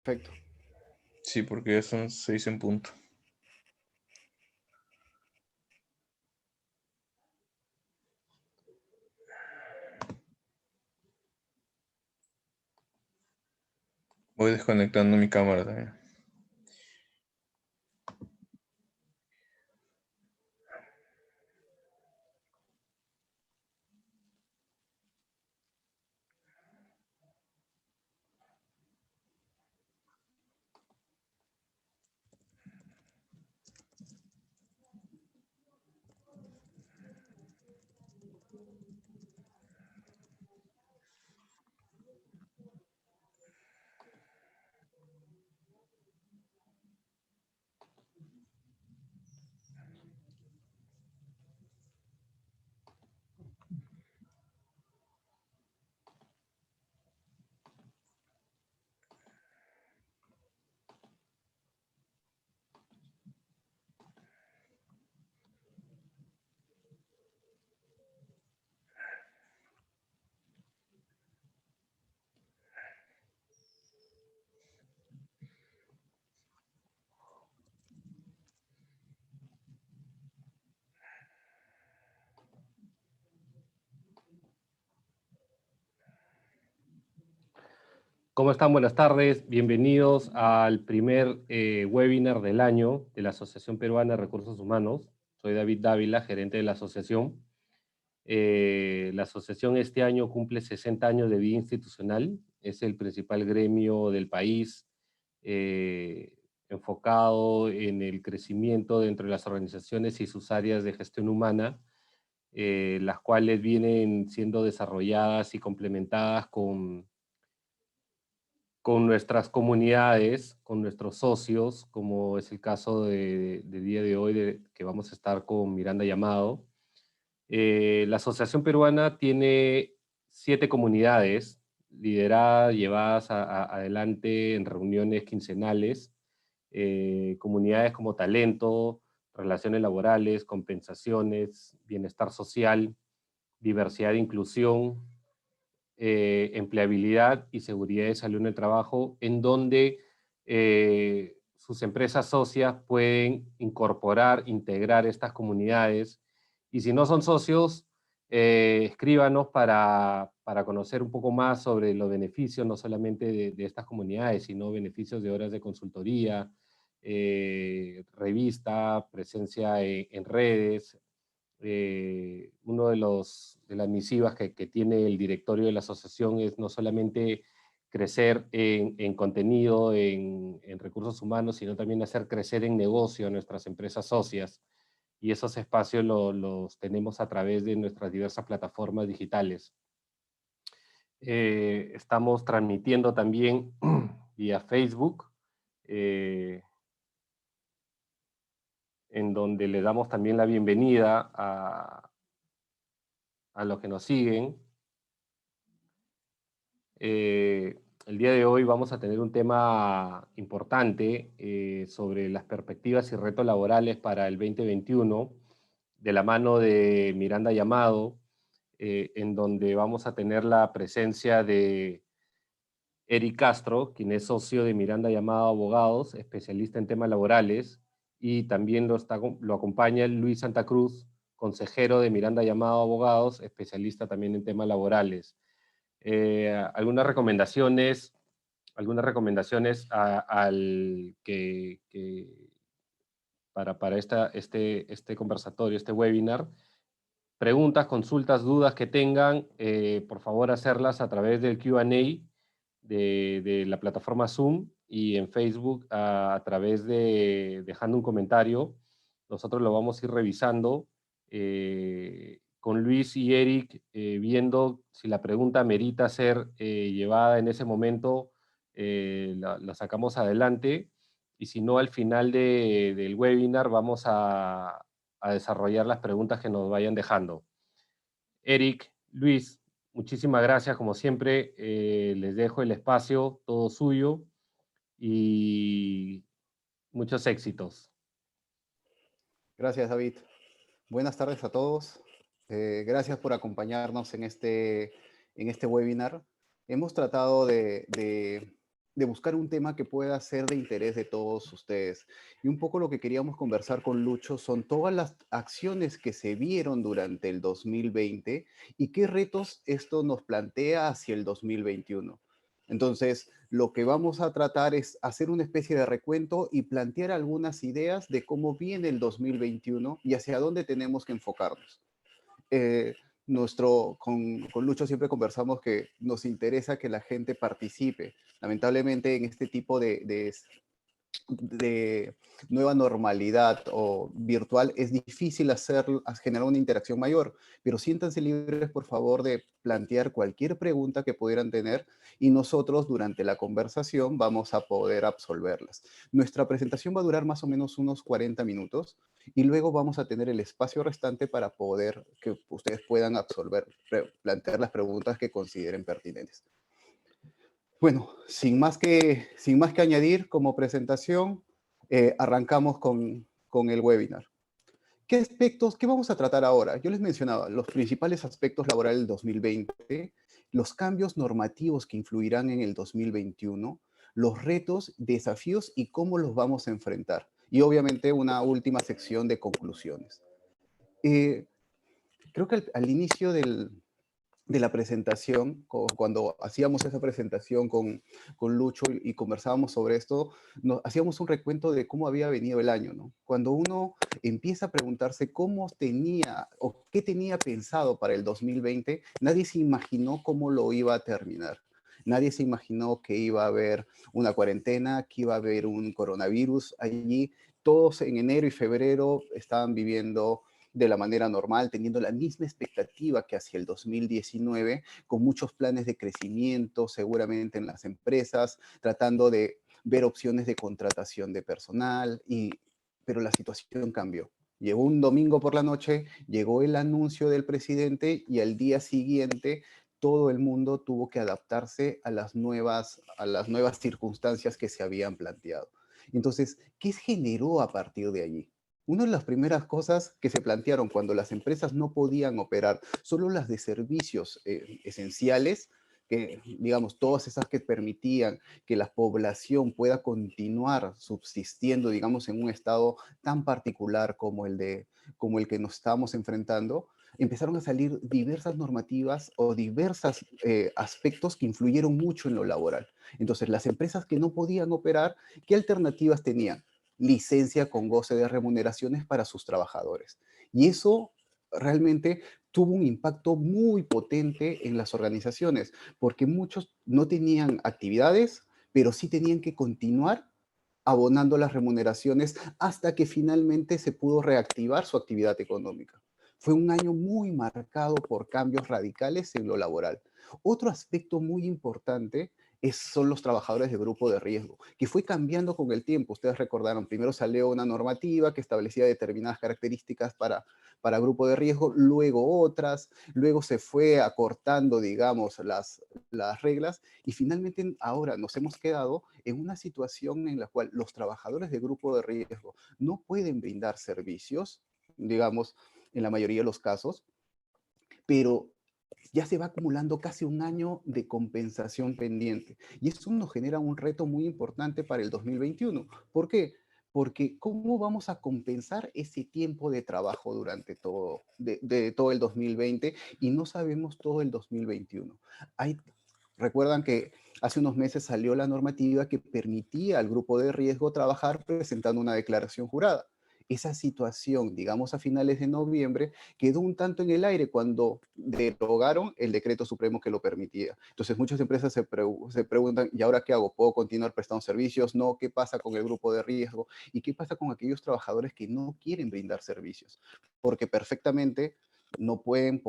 Perfecto. Sí, porque ya son 6 en punto. Voy desconectando mi cámara también. ¿Cómo están? Buenas tardes. Bienvenidos al primer webinar del año de la Asociación Peruana de Recursos Humanos. Soy David Dávila, gerente de la asociación. La asociación este año cumple 60 años de vida institucional. Es el principal gremio del país, enfocado en el crecimiento dentro de las organizaciones y sus áreas de gestión humana, las cuales vienen siendo desarrolladas y complementadas con nuestras comunidades, con nuestros socios, como es el caso de día de hoy, que vamos a estar con Miranda Llamado. La Asociación Peruana tiene 7 comunidades lideradas, llevadas adelante en reuniones quincenales, comunidades como talento, relaciones laborales, compensaciones, bienestar social, diversidad e inclusión, empleabilidad y seguridad de salud en el trabajo, en donde sus empresas socias pueden incorporar, integrar estas comunidades. Y si no son socios, escríbanos para conocer un poco más sobre los beneficios, no solamente de estas comunidades, sino beneficios de horas de consultoría, revista, presencia en redes. Uno de las misivas que tiene el directorio de la asociación es no solamente crecer en contenido, en recursos humanos, sino también hacer crecer en negocio a nuestras empresas socias. Y esos espacios los tenemos a través de nuestras diversas plataformas digitales. Estamos transmitiendo también vía Facebook, en donde le damos también la bienvenida a los que nos siguen. El día de hoy vamos a tener un tema importante sobre las perspectivas y retos laborales para el 2021, de la mano de Miranda Llamado, en donde vamos a tener la presencia de Eric Castro, quien es socio de Miranda Llamado Abogados, especialista en temas laborales, y también lo acompaña Luis Santa Cruz, consejero de Miranda Llamado Abogados, especialista también en temas laborales. Algunas recomendaciones para este conversatorio, este webinar. Preguntas, consultas, dudas que tengan, por favor hacerlas a través del Q&A de la plataforma Zoom, y en Facebook a través de dejando un comentario. Nosotros lo vamos a ir revisando con Luis y Eric, viendo si la pregunta merita ser llevada en ese momento, la sacamos adelante, y si no, al final del webinar vamos a desarrollar las preguntas que nos vayan dejando. Eric, Luis, muchísimas gracias, como siempre. Les dejo el espacio, todo suyo, y muchos éxitos. Gracias, David. Buenas tardes a todos. Gracias por acompañarnos en este webinar. Hemos tratado de de buscar un tema que pueda ser de interés de todos ustedes. Y un poco lo que queríamos conversar con Lucho son todas las acciones que se vieron durante el 2020 y qué retos esto nos plantea hacia el 2021. Entonces, lo que vamos a tratar es hacer una especie de recuento y plantear algunas ideas de cómo viene el 2021 y hacia dónde tenemos que enfocarnos. eh, con Lucho siempre conversamos que nos interesa que la gente participe. Lamentablemente en este tipo de nueva normalidad o virtual es difícil generar una interacción mayor, pero siéntanse libres, por favor, de plantear cualquier pregunta que pudieran tener y nosotros durante la conversación vamos a poder absolverlas. Nuestra presentación va a durar más o menos unos 40 minutos y luego vamos a tener el espacio restante para poder que ustedes puedan plantear las preguntas que consideren pertinentes. Bueno, sin más que añadir como presentación, arrancamos con el webinar. ¿Qué aspectos, qué vamos a tratar ahora? Yo les mencionaba los principales aspectos laborales del 2020, los cambios normativos que influirán en el 2021, los retos, desafíos y cómo los vamos a enfrentar. Y obviamente una última sección de conclusiones. Eh, Creo que al inicio de la presentación, cuando hacíamos esa presentación con Lucho y conversábamos sobre esto, hacíamos un recuento de cómo había venido el año, ¿no? Cuando uno empieza a preguntarse cómo tenía o qué tenía pensado para el 2020, nadie se imaginó cómo lo iba a terminar. Nadie se imaginó que iba a haber una cuarentena, que iba a haber un coronavirus allí. Todos en enero y febrero estaban viviendo de la manera normal, teniendo la misma expectativa que hacia el 2019, con muchos planes de crecimiento seguramente en las empresas, tratando de ver opciones de contratación de personal, pero la situación cambió. Llegó un domingo por la noche, llegó el anuncio del presidente y al día siguiente todo el mundo tuvo que adaptarse a las nuevas circunstancias que se habían planteado. Entonces, ¿qué generó a partir de allí? Una de las primeras cosas que se plantearon cuando las empresas no podían operar, solo las de servicios esenciales, que digamos todas esas que permitían que la población pueda continuar subsistiendo, digamos, en un estado tan particular como el que nos estamos enfrentando, empezaron a salir diversas normativas o diversos aspectos que influyeron mucho en lo laboral. Entonces, las empresas que no podían operar, ¿qué alternativas tenían? Licencia con goce de remuneraciones para sus trabajadores. Y eso realmente tuvo un impacto muy potente en las organizaciones, porque muchos no tenían actividades, pero sí tenían que continuar abonando las remuneraciones hasta que finalmente se pudo reactivar su actividad económica. Fue un año muy marcado por cambios radicales en lo laboral. Otro aspecto muy importante son los trabajadores de grupo de riesgo, que fue cambiando con el tiempo. Ustedes recordaron, primero salió una normativa que establecía determinadas características para grupo de riesgo, luego otras, luego se fue acortando, digamos, las reglas y finalmente ahora nos hemos quedado en una situación en la cual los trabajadores de grupo de riesgo no pueden brindar servicios, digamos, en la mayoría de los casos, pero ya se va acumulando casi un año de compensación pendiente. Y eso nos genera un reto muy importante para el 2021. ¿Por qué? Porque ¿cómo vamos a compensar ese tiempo de trabajo durante de todo el 2020 y no sabemos todo el 2021? Recuerdan que hace unos meses salió la normativa que permitía al grupo de riesgo trabajar presentando una declaración jurada. Esa situación, digamos a finales de noviembre, quedó un tanto en el aire cuando derogaron el decreto supremo que lo permitía. Entonces muchas empresas se preguntan, ¿y ahora qué hago? ¿Puedo continuar prestando servicios? No, ¿qué pasa con el grupo de riesgo? ¿Y qué pasa con aquellos trabajadores que no quieren brindar servicios? Porque perfectamente no pueden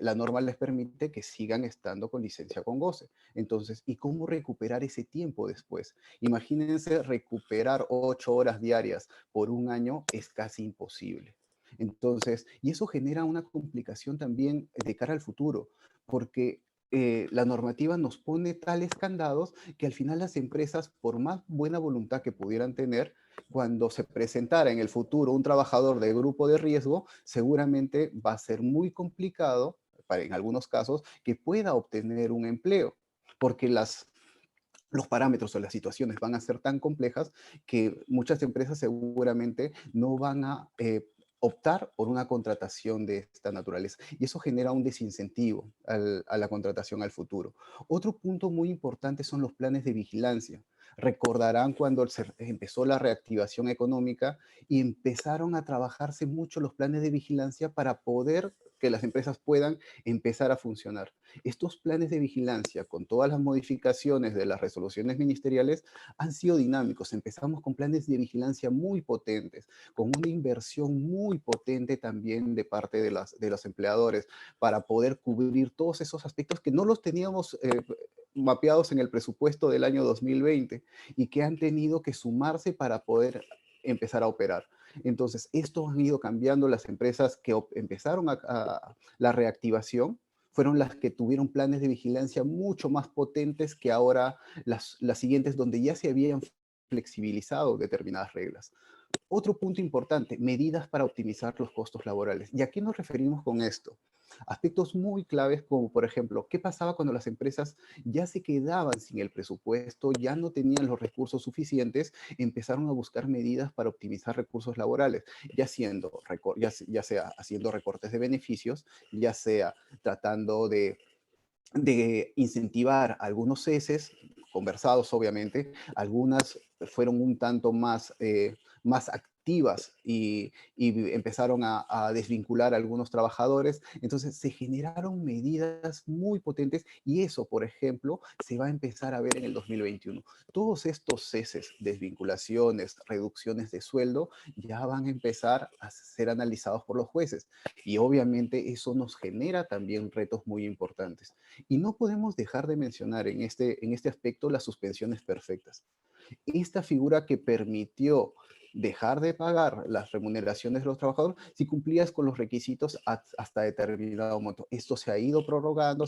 la norma les permite que sigan estando con licencia con goce. Entonces, ¿y cómo recuperar ese tiempo después? Imagínense recuperar 8 horas diarias por un año es casi imposible. Entonces, y eso genera una complicación también de cara al futuro, porque la normativa nos pone tales candados que al final las empresas, por más buena voluntad que pudieran tener, cuando se presentara en el futuro un trabajador de grupo de riesgo, seguramente va a ser muy complicado, en algunos casos, que pueda obtener un empleo, porque los parámetros o las situaciones van a ser tan complejas que muchas empresas seguramente no van a optar por una contratación de esta naturaleza. Y eso genera un desincentivo a la contratación al futuro. Otro punto muy importante son los planes de vigilancia. Recordarán cuando se empezó la reactivación económica y empezaron a trabajarse mucho los planes de vigilancia para poder que las empresas puedan empezar a funcionar. Estos planes de vigilancia, con todas las modificaciones de las resoluciones ministeriales, han sido dinámicos. Empezamos con planes de vigilancia muy potentes, con una inversión muy potente también de parte de los empleadores para poder cubrir todos esos aspectos que no los teníamos mapeados en el presupuesto del año 2020 y que han tenido que sumarse para poder empezar a operar. Entonces, esto han ido cambiando las empresas que empezaron a la reactivación, fueron las que tuvieron planes de vigilancia mucho más potentes que ahora las siguientes, donde ya se habían flexibilizado determinadas reglas. Otro punto importante, medidas para optimizar los costos laborales. ¿Y a qué nos referimos con esto? Aspectos muy claves como, por ejemplo, ¿qué pasaba cuando las empresas ya se quedaban sin el presupuesto, ya no tenían los recursos suficientes? Empezaron a buscar medidas para optimizar recursos laborales, ya sea haciendo recortes de beneficios, ya sea tratando de incentivar algunos ceses, conversados obviamente, algunas fueron un tanto más activas y empezaron a desvincular a algunos trabajadores. Entonces se generaron medidas muy potentes y eso, por ejemplo, se va a empezar a ver en el 2021. Todos estos ceses, desvinculaciones, reducciones de sueldo, ya van a empezar a ser analizados por los jueces. Y obviamente eso nos genera también retos muy importantes. Y no podemos dejar de mencionar en este aspecto las suspensiones perfectas. Esta figura que permitió dejar de pagar las remuneraciones de los trabajadores si cumplías con los requisitos hasta determinado monto. Esto se ha ido prorrogando,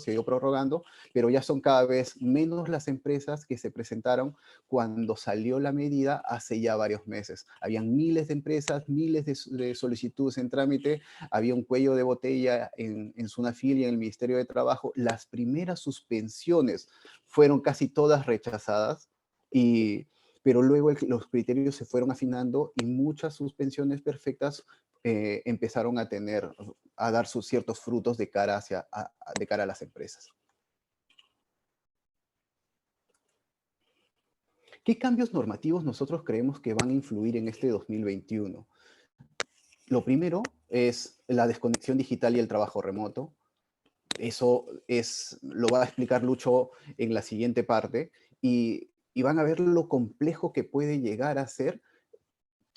pero ya son cada vez menos las empresas que se presentaron cuando salió la medida hace ya varios meses. Habían miles de empresas, miles de solicitudes en trámite, había un cuello de botella en Sunafil y en el Ministerio de Trabajo. Las primeras suspensiones fueron casi todas rechazadas y pero luego los criterios se fueron afinando y muchas suspensiones perfectas empezaron a dar sus ciertos frutos de cara a las empresas. ¿Qué cambios normativos nosotros creemos que van a influir en este 2021? Lo primero es la desconexión digital y el trabajo remoto. Lo va a explicar Lucho en la siguiente parte y van a ver lo complejo que puede llegar a ser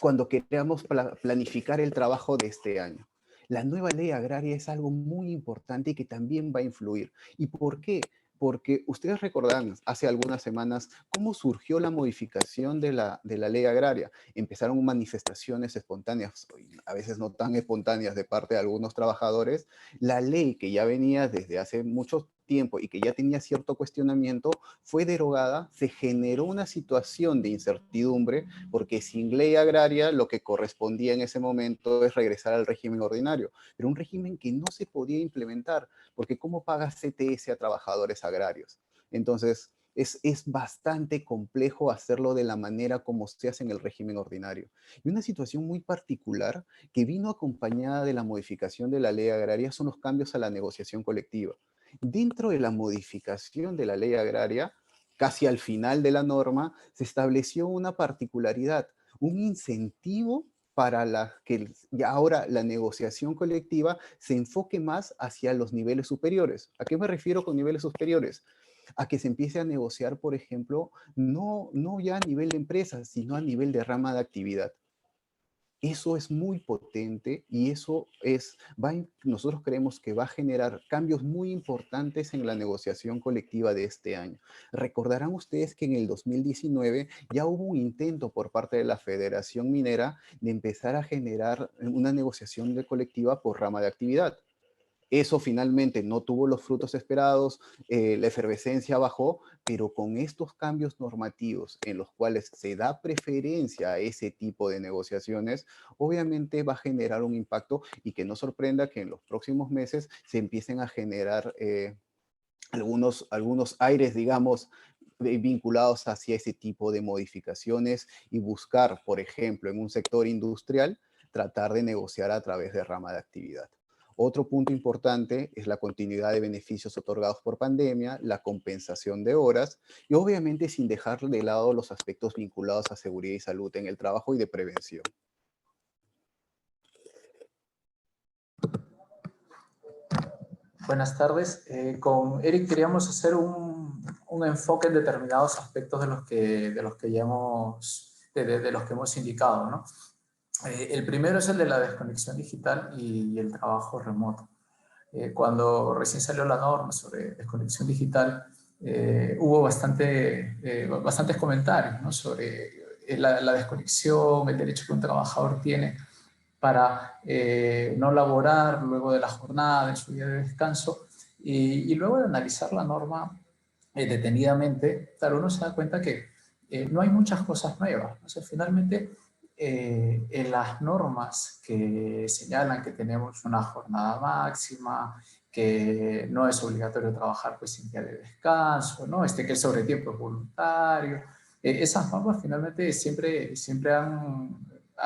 cuando queramos planificar el trabajo de este año. La nueva ley agraria es algo muy importante y que también va a influir. ¿Y por qué? Porque ustedes recordarán hace algunas semanas cómo surgió la modificación de la ley agraria. Empezaron manifestaciones espontáneas, a veces no tan espontáneas de parte de algunos trabajadores. La ley que ya venía desde hace mucho tiempo y que ya tenía cierto cuestionamiento fue derogada, se generó una situación de incertidumbre porque sin ley agraria lo que correspondía en ese momento es regresar al régimen ordinario, pero un régimen que no se podía implementar, porque ¿cómo paga CTS a trabajadores agrarios? Entonces, es bastante complejo hacerlo de la manera como se hace en el régimen ordinario. Y una situación muy particular que vino acompañada de la modificación de la ley agraria son los cambios a la negociación colectiva. Dentro de la modificación de la ley agraria, casi al final de la norma, se estableció una particularidad, un incentivo para que ya ahora la negociación colectiva se enfoque más hacia los niveles superiores. ¿A qué me refiero con niveles superiores? A que se empiece a negociar, por ejemplo, no ya a nivel de empresas, sino a nivel de rama de actividad. Eso es muy potente y nosotros creemos que va a generar cambios muy importantes en la negociación colectiva de este año. Recordarán ustedes que en el 2019 ya hubo un intento por parte de la Federación Minera de empezar a generar una negociación colectiva por rama de actividad. Eso finalmente no tuvo los frutos esperados, la efervescencia bajó, pero con estos cambios normativos en los cuales se da preferencia a ese tipo de negociaciones, obviamente va a generar un impacto y que no sorprenda que en los próximos meses se empiecen a generar algunos aires, digamos, vinculados hacia ese tipo de modificaciones y buscar, por ejemplo, en un sector industrial, tratar de negociar a través de rama de actividad. Otro punto importante es la continuidad de beneficios otorgados por pandemia, la compensación de horas y obviamente sin dejar de lado los aspectos vinculados a seguridad y salud en el trabajo y de prevención. Buenas tardes. Con Eric queríamos hacer un enfoque en determinados aspectos de los que ya hemos, de los que hemos indicado, ¿no? El primero es el de la desconexión digital y el trabajo remoto. Cuando recién salió la norma sobre desconexión digital, hubo bastantes comentarios, ¿no? Sobre la desconexión, el derecho que un trabajador tiene para no laborar luego de la jornada, en su día de descanso, y luego de analizar la norma detenidamente, claro, uno se da cuenta que no hay muchas cosas nuevas. O sea, finalmente, en las normas que señalan que tenemos una jornada máxima, que no es obligatorio trabajar pues sin día de descanso, ¿no? Que el sobretiempo es voluntario, esas normas finalmente siempre han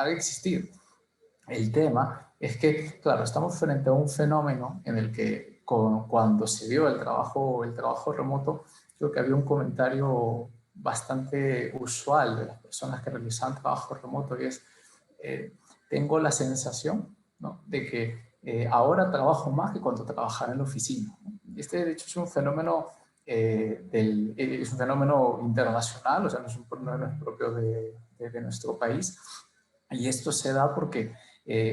existido. El tema es que, claro, estamos frente a un fenómeno en el que cuando se dio el trabajo remoto, creo que había un comentario bastante usual de las personas que realizaban trabajo remoto y es, tengo la sensación, ¿no?, de que ahora trabajo más que cuando trabajaba en la oficina. Este, de hecho, es un fenómeno, es un fenómeno internacional, o sea, no es propio de nuestro país. Y esto se da porque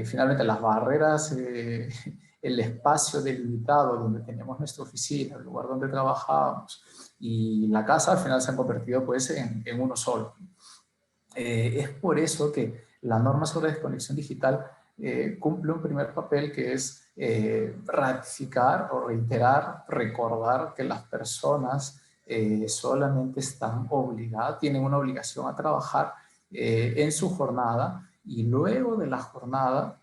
finalmente las barreras, el espacio delimitado donde teníamos nuestra oficina, el lugar donde trabajábamos y la casa al final se han convertido pues en uno solo. Es por eso que la norma sobre desconexión digital cumple un primer papel que es ratificar o reiterar, recordar que las personas solamente están obligadas, tienen una obligación a trabajar en su jornada y luego de la jornada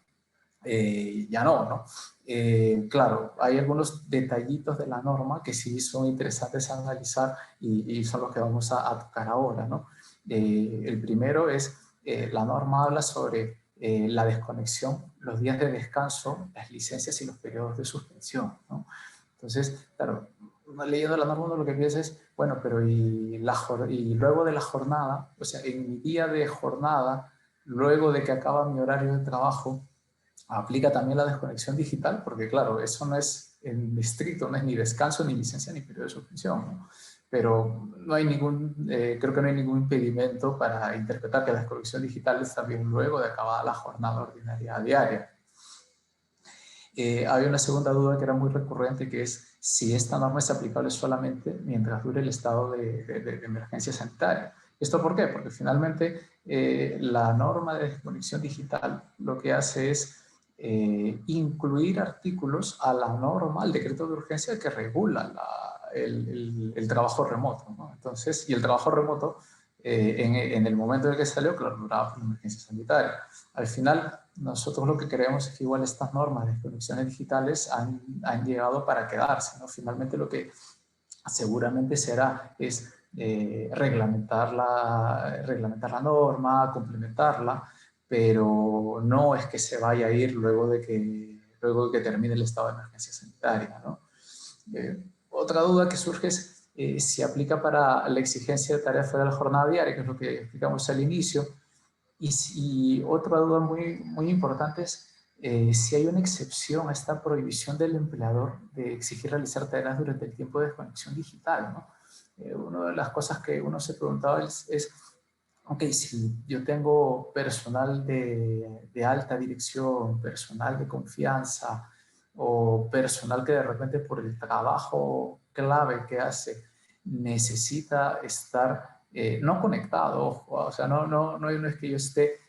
ya no. Claro, hay algunos detallitos de la norma que sí son interesantes a analizar y son los que vamos a tocar ahora, ¿no? El primero es, la norma habla sobre la desconexión, los días de descanso, las licencias y los periodos de suspensión, ¿no? Entonces, claro, leyendo la norma uno lo que piensa es, bueno, pero y luego de la jornada, o sea, en mi día de jornada, luego de que acaba mi horario de trabajo, aplica también la desconexión digital, porque claro, eso no es en estricto, no es ni descanso, ni licencia, ni periodo de suspensión, ¿no? Pero no hay creo que no hay ningún impedimento para interpretar que la desconexión digital es también luego de acabada la jornada ordinaria diaria. Había una segunda duda que era muy recurrente, que es si esta norma es aplicable solamente mientras dure el estado de emergencia sanitaria. ¿Esto por qué? Porque finalmente la norma de desconexión digital lo que hace es incluir artículos a la norma, al decreto de urgencia que regula el trabajo remoto, ¿no? Entonces, y el trabajo remoto, en el momento en el que salió, claro, duraba por emergencia sanitaria. Al final, nosotros lo que creemos es que igual estas normas de conexiones digitales han llegado para quedarse, ¿no? Finalmente lo que seguramente será es reglamentar la norma, complementarla, pero no es que se vaya a ir luego de que termine el estado de emergencia sanitaria, ¿no? Otra duda que surge es si aplica para la exigencia de tareas fuera de la jornada diaria, que es lo que explicamos al inicio. Y otra duda muy importante es si hay una excepción a esta prohibición del empleador de exigir realizar tareas durante el tiempo de desconexión digital, ¿no? Una de las cosas que uno se preguntaba es ok, si yo tengo personal de alta dirección, personal de confianza o personal que de repente por el trabajo clave que hace necesita estar no conectado, ojo, o sea, no es que yo esté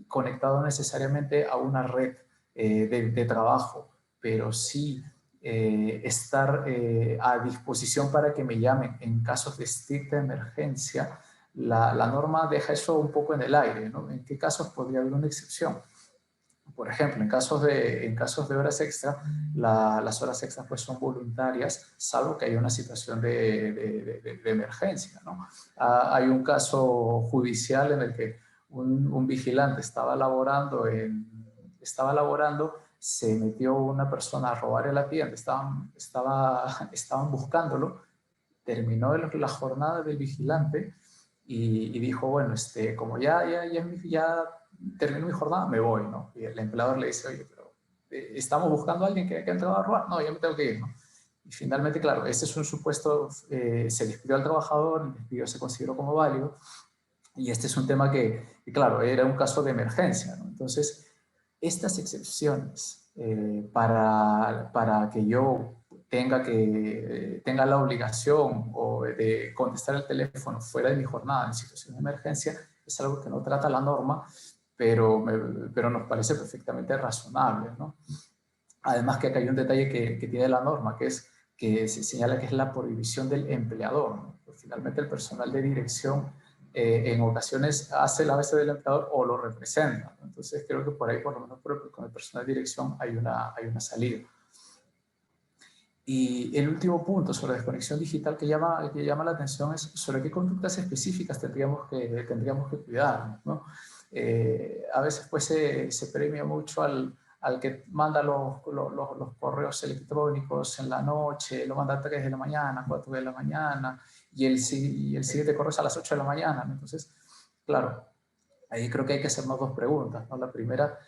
conectado necesariamente a una red de trabajo, pero sí estar a disposición para que me llamen en casos de estricta emergencia. La norma deja eso un poco en el aire, ¿no? ¿En qué casos podría haber una excepción? por ejemplo, en casos de horas extra, las horas extras pues son voluntarias, salvo que haya una situación de emergencia, ¿no? Hay un caso judicial en el que un vigilante estaba laborando, se metió una persona a robar en la tienda, estaban buscándolo, terminó la jornada del vigilante y dijo, bueno, como ya terminó mi jornada, me voy, ¿no? Y el empleador le dice, oye, pero estamos buscando a alguien que ha entrado a robar. No, ya me tengo que ir, ¿no? Y finalmente, claro, este es un supuesto, se despidió al trabajador, el despido se consideró como válido, y este es un tema que claro, era un caso de emergencia, ¿no? Entonces, estas excepciones para que yo tenga la obligación de contestar el teléfono fuera de mi jornada en situación de emergencia es algo que no trata la norma, pero nos parece perfectamente razonable, ¿no? Además que acá hay un detalle que tiene la norma, que es que se señala que es la prohibición del empleador, ¿no? Pues finalmente el personal de dirección en ocasiones hace la vez del empleador o lo representa, ¿no? Entonces creo que por ahí, por lo menos con el personal de dirección, hay una salida. Y el último punto sobre desconexión digital que llama la atención es sobre qué conductas específicas tendríamos que cuidar, ¿no? A veces pues se premia mucho al que manda los correos electrónicos en la noche, lo manda a 3 de la mañana, 4 de la mañana, y el siguiente correo es a las 8 de la mañana, ¿no? Entonces, claro, ahí creo que hay que hacernos dos preguntas, ¿no? La primera,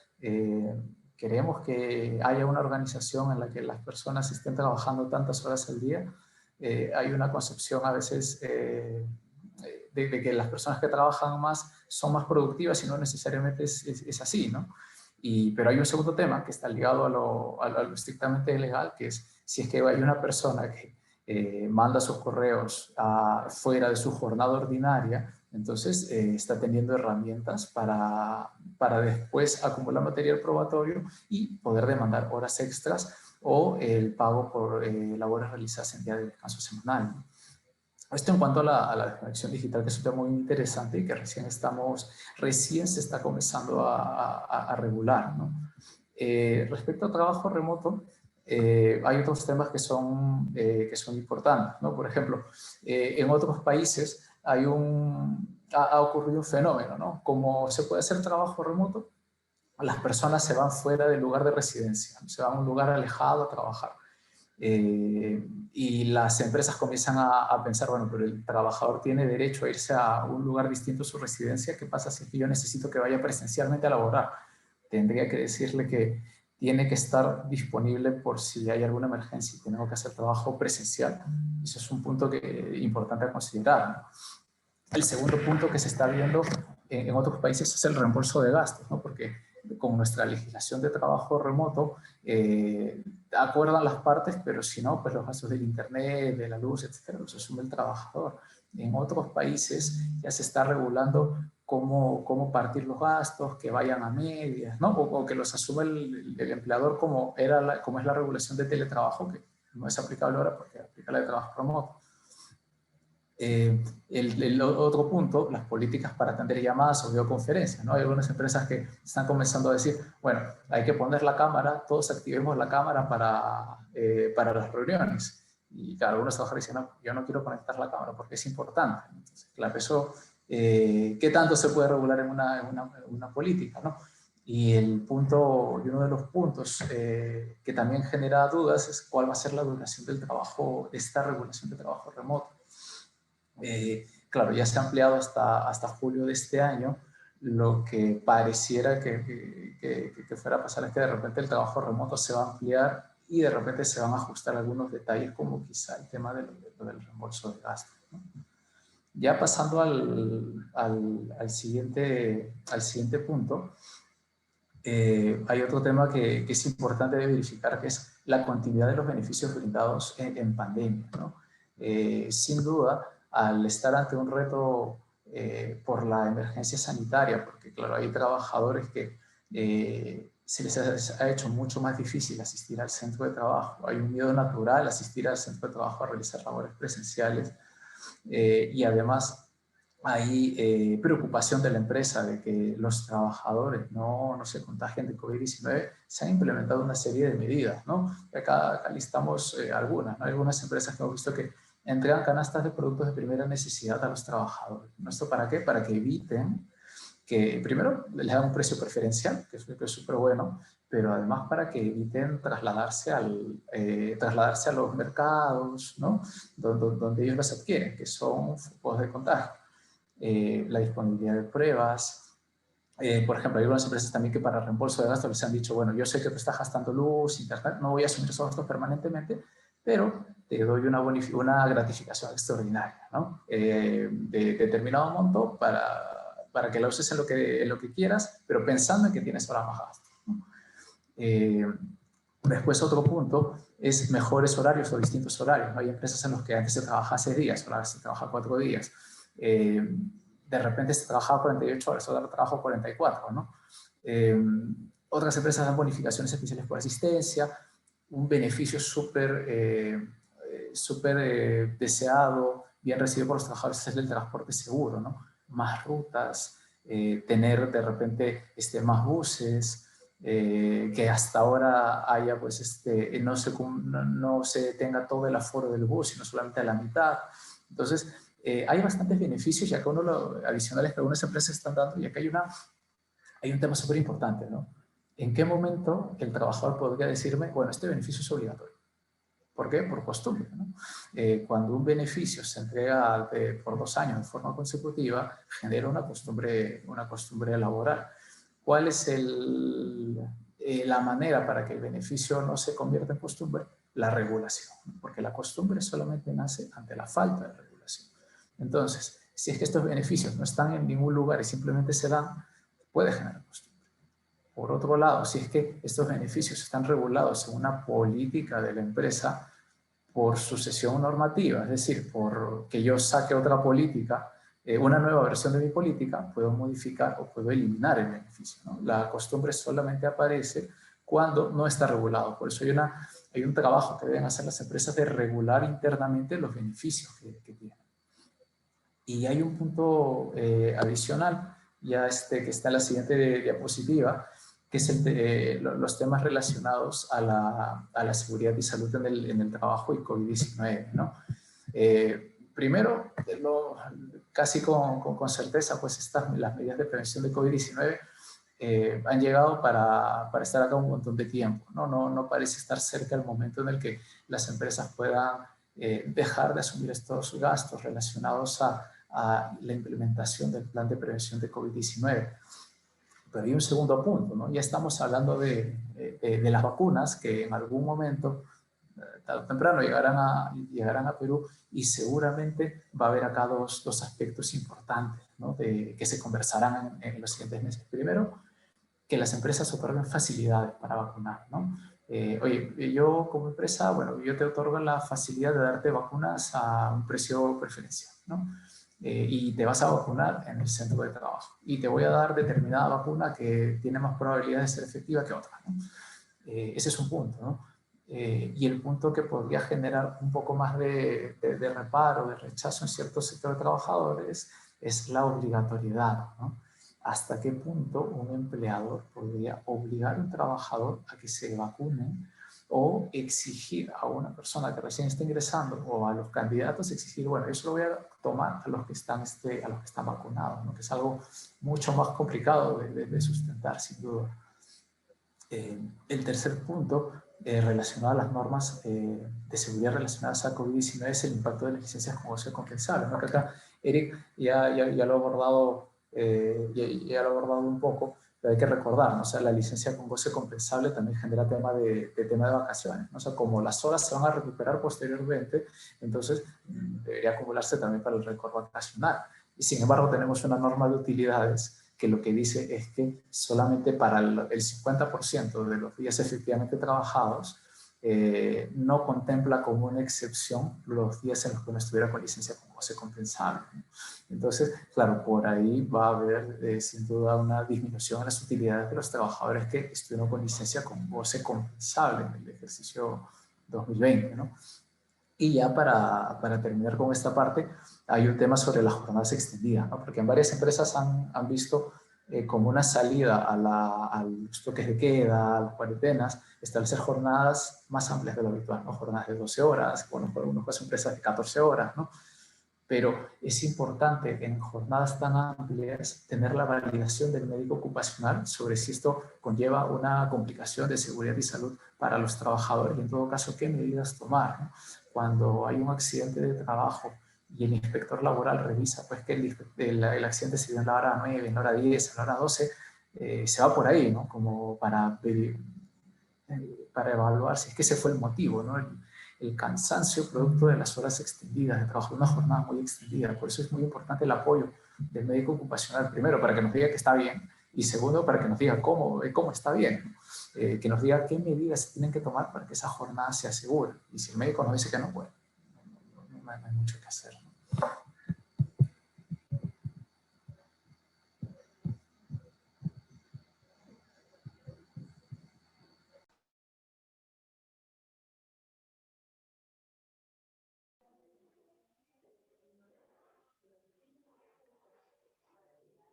¿queremos que haya una organización en la que las personas estén trabajando tantas horas al día? Hay una concepción a veces de que las personas que trabajan más son más productivas y no necesariamente es así, ¿no? Pero hay un segundo tema que está ligado a lo estrictamente legal, que es si es que hay una persona que manda sus correos fuera de su jornada ordinaria, entonces está teniendo herramientas para después acumular material probatorio y poder demandar horas extras o el pago por labores realizadas en día de descanso semanal, ¿no? Esto en cuanto a la desconexión digital, que es un tema muy interesante y que recién se está comenzando a regular, ¿no? Respecto al trabajo remoto, hay otros temas que son importantes, ¿no? Por ejemplo, en otros países ha ocurrido un fenómeno, ¿no? Como se puede hacer trabajo remoto, las personas se van fuera del lugar de residencia, se van a un lugar alejado a trabajar. Y las empresas comienzan a pensar, bueno, pero el trabajador tiene derecho a irse a un lugar distinto a su residencia. ¿Qué pasa si es que yo necesito que vaya presencialmente a laborar? Tendría que decirle que tiene que estar disponible por si hay alguna emergencia y tenemos que hacer trabajo presencial. Eso es un punto importante a considerar, ¿no? El segundo punto que se está viendo en otros países es el reembolso de gastos, ¿no? Porque con nuestra legislación de trabajo remoto acuerdan las partes, pero si no, pues los gastos del internet, de la luz, etcétera, los asume el trabajador. En otros países ya se está regulando cómo partir los gastos, que vayan a medias, ¿no? O que los asume el empleador como es la regulación de teletrabajo, que no es aplicable ahora porque aplica la de trabajo remoto. El otro punto, las políticas para atender llamadas o videoconferencias, ¿no? Hay algunas empresas que están comenzando a decir, bueno, hay que poner la cámara, todos activemos la cámara para las reuniones. Y claro, algunos trabajadores dicen, no, yo no quiero conectar la cámara porque es importante. Entonces, claro, eso, ¿qué tanto se puede regular en una política, ¿no? Y uno de los puntos que también genera dudas es cuál va a ser la duración del trabajo, de esta regulación de trabajo remoto. Claro, ya se ha ampliado hasta julio de este año. Lo que pareciera que fuera a pasar es que de repente el trabajo remoto se va a ampliar y de repente se van a ajustar algunos detalles, como quizá el tema del reembolso de gastos, ¿no? Ya pasando al siguiente punto, hay otro tema que es importante de verificar, que es la continuidad de los beneficios brindados en pandemia, ¿no? Sin duda, al estar ante un reto por la emergencia sanitaria, porque claro, hay trabajadores que se les ha hecho mucho más difícil asistir al centro de trabajo. Hay un miedo natural a asistir al centro de trabajo a realizar labores presenciales y además hay preocupación de la empresa de que los trabajadores no se contagien de COVID-19, se han implementado una serie de medidas, ¿no? Acá listamos algunas, ¿no? Algunas empresas que hemos visto que entregan canastas de productos de primera necesidad a los trabajadores. ¿No? ¿Esto para qué? Para que eviten que, primero, les dan un precio preferencial, que es súper bueno, pero además para que eviten trasladarse a los mercados, ¿no? Donde ellos los adquieren, que son focos de contagio. La disponibilidad de pruebas. Por ejemplo, hay algunas empresas también que para reembolso de gastos les han dicho, bueno, yo sé que tú estás gastando luz, internet, no voy a asumir esos gastos permanentemente, pero te doy una gratificación extraordinaria, ¿no? De determinado monto para que la uses en lo que quieras, pero pensando en que tienes ahora más gastos, ¿no? Después otro punto es mejores horarios o distintos horarios, ¿no? Hay empresas en las que antes se trabajaba 6 días, ahora se trabaja 4 días. De repente se trabajaba 48 horas, ahora trabajo 44, ¿no? Otras empresas dan bonificaciones especiales por asistencia, un beneficio súper deseado, bien recibido por los trabajadores es el transporte seguro, ¿no? Más rutas, tener de repente más buses, que hasta ahora haya, pues, no se tenga todo el aforo del bus, sino solamente a la mitad. Entonces, hay bastantes beneficios, ya que adicionales que algunas empresas están dando, y acá hay un tema súper importante, ¿no? ¿En qué momento el trabajador podría decirme, bueno, este beneficio es obligatorio? ¿Por qué? Por costumbre, ¿no? Cuando un beneficio se entrega por 2 años de forma consecutiva, genera una costumbre laboral. ¿Cuál es la manera para que el beneficio no se convierta en costumbre? La regulación, porque la costumbre solamente nace ante la falta de regulación. Entonces, si es que estos beneficios no están en ningún lugar y simplemente se dan, puede generar costumbre. Por otro lado, si es que estos beneficios están regulados en una política de la empresa por sucesión normativa, es decir, por que yo saque otra política, una nueva versión de mi política, puedo modificar o puedo eliminar el beneficio, ¿no? La costumbre solamente aparece cuando no está regulado. Por eso hay un trabajo que deben hacer las empresas de regular internamente los beneficios que tienen. Y hay un punto adicional, ya que está en la siguiente diapositiva, que es los temas relacionados a la seguridad y salud en el trabajo y COVID-19, ¿no? Primero, casi con certeza, pues las medidas de prevención de COVID-19 han llegado para estar acá un montón de tiempo, ¿no? No parece estar cerca el momento en el que las empresas puedan dejar de asumir estos gastos relacionados a la implementación del plan de prevención de COVID-19. Pero hay un segundo punto, ¿no? Ya estamos hablando de las vacunas que en algún momento, tarde o temprano, llegarán a Perú, y seguramente va a haber acá dos aspectos importantes, ¿no? Que se conversarán en los siguientes meses. Primero, que las empresas otorguen facilidades para vacunar, ¿no? Oye, yo como empresa, bueno, yo te otorgo la facilidad de darte vacunas a un precio preferencial, ¿no? Y te vas a vacunar en el centro de trabajo. Y te voy a dar determinada vacuna que tiene más probabilidad de ser efectiva que otra, ¿no? Ese es un punto, ¿no? Y el punto que podría generar un poco más de reparo, de rechazo en cierto sector de trabajadores es la obligatoriedad, ¿no? ¿Hasta qué punto un empleador podría obligar a un trabajador a que se vacune o exigir a una persona que recién está ingresando o a los candidatos exigir, bueno, yo solo voy a tomar a los que están vacunados, ¿no? Que es algo mucho más complicado de sustentar, sin duda. El tercer punto relacionado a las normas de seguridad relacionadas a COVID-19 es el impacto de las licencias con goce compensable, ¿no? Que acá Eric ya lo ha abordado, ya lo ha abordado un poco, pero hay que recordar, ¿no? O sea, la licencia con goce compensable también genera tema de vacaciones, ¿no? O sea, como las horas se van a recuperar posteriormente, entonces debería acumularse también para el récord vacacional. Y sin embargo tenemos una norma de utilidades que lo que dice es que solamente para el 50% de los días efectivamente trabajados no contempla como una excepción los días en los que uno estuviera con licencia con goce compensable. Entonces, claro, por ahí va a haber sin duda una disminución en las utilidades de los trabajadores que estuvieron con licencia con goce compensable en el ejercicio 2020, ¿no? Y ya para terminar con esta parte, hay un tema sobre las jornadas extendidas, ¿no? Porque en varias empresas han visto como una salida a los toques de queda, a las cuarentenas, establecer jornadas más amplias de lo habitual, ¿no? Jornadas de 12 horas, bueno, por algunas cosas empresas de 14 horas, ¿no? Pero es importante en jornadas tan amplias tener la validación del médico ocupacional sobre si esto conlleva una complicación de seguridad y salud para los trabajadores y en todo caso qué medidas tomar, ¿no? Cuando hay un accidente de trabajo y el inspector laboral revisa pues, que el accidente se dio en la hora 9, en la hora 10, en la hora 12, se va por ahí, ¿no? Como para evaluar si es que ese fue el motivo, ¿no? El cansancio producto de las horas extendidas de trabajo, una jornada muy extendida. Por eso es muy importante el apoyo del médico ocupacional, primero, para que nos diga que está bien, y segundo, para que nos diga cómo está bien, ¿no? Que nos diga qué medidas se tienen que tomar para que esa jornada se asegure. Y si el médico nos dice que no, bueno, no hay mucho que hacer, ¿no?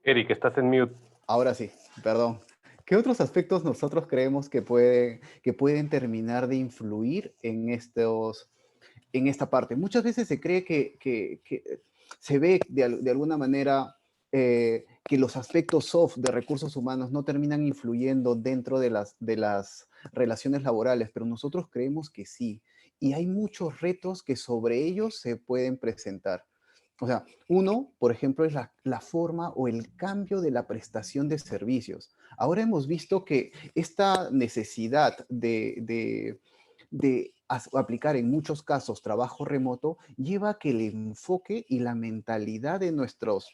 Eric, estás en mute. Ahora sí, perdón. ¿Qué otros aspectos nosotros creemos que pueden terminar de influir en esta parte? Muchas veces se cree que se ve de alguna manera que los aspectos soft de recursos humanos no terminan influyendo dentro de las relaciones laborales, pero nosotros creemos que sí. Y hay muchos retos que sobre ellos se pueden presentar. O sea, uno, por ejemplo, es la forma o el cambio de la prestación de servicios. Ahora hemos visto que esta necesidad de aplicar en muchos casos trabajo remoto lleva a que el enfoque y la mentalidad de nuestros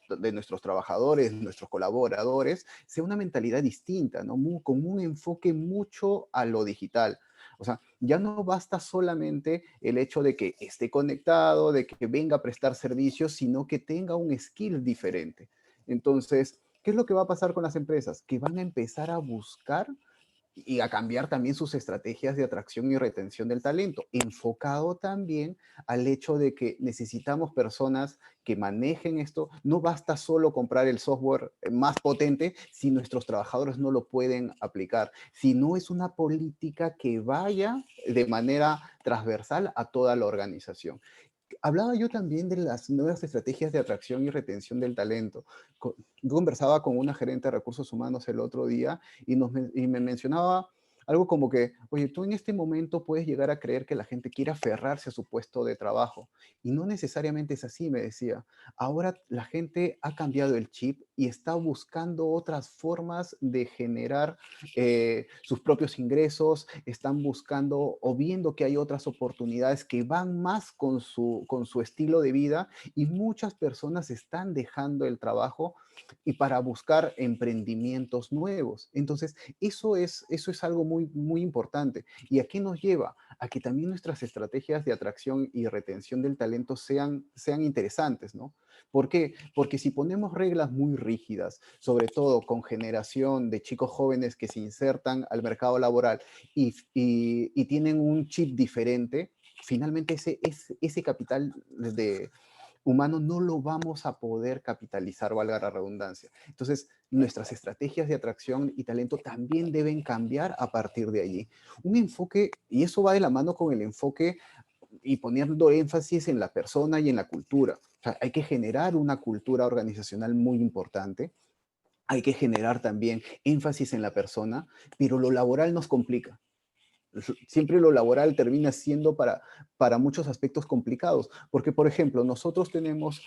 trabajadores, nuestros colaboradores, sea una mentalidad distinta, ¿no? Con un enfoque mucho a lo digital. O sea, ya no basta solamente el hecho de que esté conectado, de que venga a prestar servicios, sino que tenga un skill diferente. Entonces, ¿qué es lo que va a pasar con las empresas? Que van a empezar a buscar y a cambiar también sus estrategias de atracción y retención del talento, enfocado también al hecho de que necesitamos personas que manejen esto. No basta solo comprar el software más potente si nuestros trabajadores no lo pueden aplicar, sino es una política que vaya de manera transversal a toda la organización. Hablaba yo también de las nuevas estrategias de atracción y retención del talento. Yo conversaba con una gerente de recursos humanos el otro día y me mencionaba algo como que, oye, tú en este momento puedes llegar a creer que la gente quiere aferrarse a su puesto de trabajo. Y no necesariamente es así, me decía. Ahora la gente ha cambiado el chip y está buscando otras formas de generar sus propios ingresos, están buscando o viendo que hay otras oportunidades que van más con su estilo de vida, y muchas personas están dejando el trabajo y para buscar emprendimientos nuevos. Entonces, eso es algo muy, muy importante. ¿Y a qué nos lleva? A que también nuestras estrategias de atracción y retención del talento sean interesantes, ¿no? ¿Por qué? Porque si ponemos reglas muy rígidas, sobre todo con generación de chicos jóvenes que se insertan al mercado laboral y tienen un chip diferente, finalmente ese capital humano no lo vamos a poder capitalizar, valga la redundancia. Entonces, nuestras estrategias de atracción y talento también deben cambiar a partir de allí. Un enfoque, y eso va de la mano con el enfoque y poniendo énfasis en la persona y en la cultura. O sea, hay que generar una cultura organizacional muy importante. Hay que generar también énfasis en la persona, pero lo laboral nos complica. Siempre lo laboral termina siendo para muchos aspectos complicados, porque, por ejemplo, nosotros tenemos